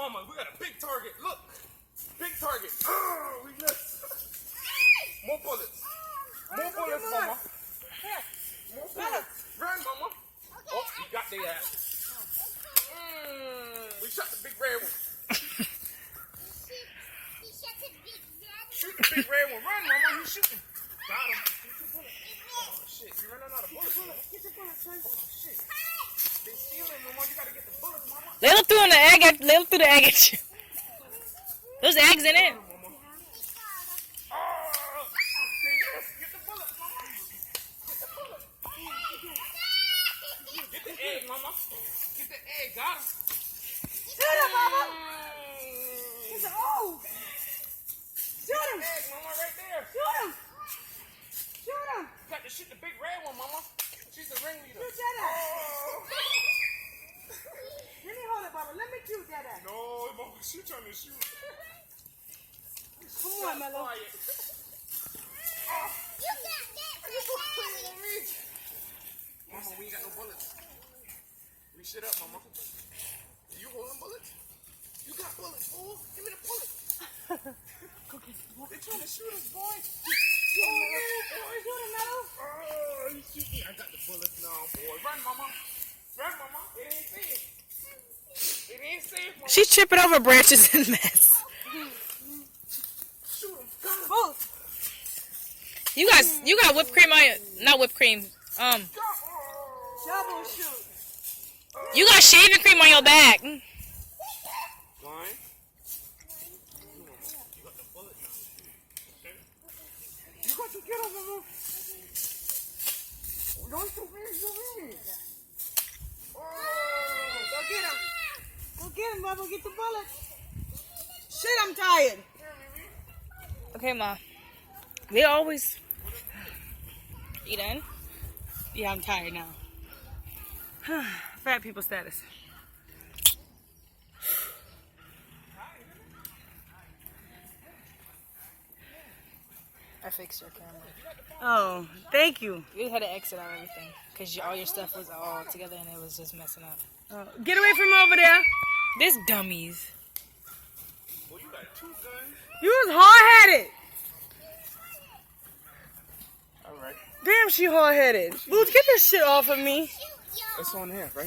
Mama, we got a big target. Look. Big target. Oh, we missed. More bullets. More bullets, Mama. More bullets. Run, Mama. Oh, you got the ass. We shot the big red one. Shoot the big red one. Run, Mama. He's shooting. Got him. Oh, shit. You're running out of bullets, Mama. Get the bullets, son. Oh, shit. They stealing, Mama. You gotta get the bullets, Mama. They look through the egg at you. There's eggs in it. Mama. Get the egg, got him. Shoot him, Mama. He's an old. Shoot him. Egg, Mama, right there. Shoot him. Shoot him. You got to shoot the big red one, Mama. She's the ringleader. Shoot that ass. Let me hold it, Mama. Let me shoot that ass. No, Mama, she trying to shoot. Come on, Mello. You got that. Mama, we ain't got no bullets. Reach it up, Mama. You holding bullets? You got bullets, fool. Give me the bullets. Go get it. They're trying to shoot us, boy. Shoot him, Mello. Oh, you shoot me. I got the bullets now, boy. Run, Mama. Run, Mama. It ain't safe. It ain't safe, Mama. She's tripping over branches and mess. Shoot him. Got him. Both. You got whipped cream on your, not whipped cream. Double shoot. You got shaving cream on your back. Line. You got the bullet now. Okay. You got to get him, Mama. Don't shoot me. Go get him. Go get him, Bubba. Get the bullet. Shit, I'm tired. Okay, Ma. They always. You done? Yeah, I'm tired now. Fat people status. I fixed your camera. Oh, thank you. You had to exit out everything because all your stuff was all together and it was just messing up. Get away from over there. This dummies. Well, you got 2 guns. You was hard-headed. All right. Damn, she hard-headed. Boots, get this shit off of me. It's on here, right?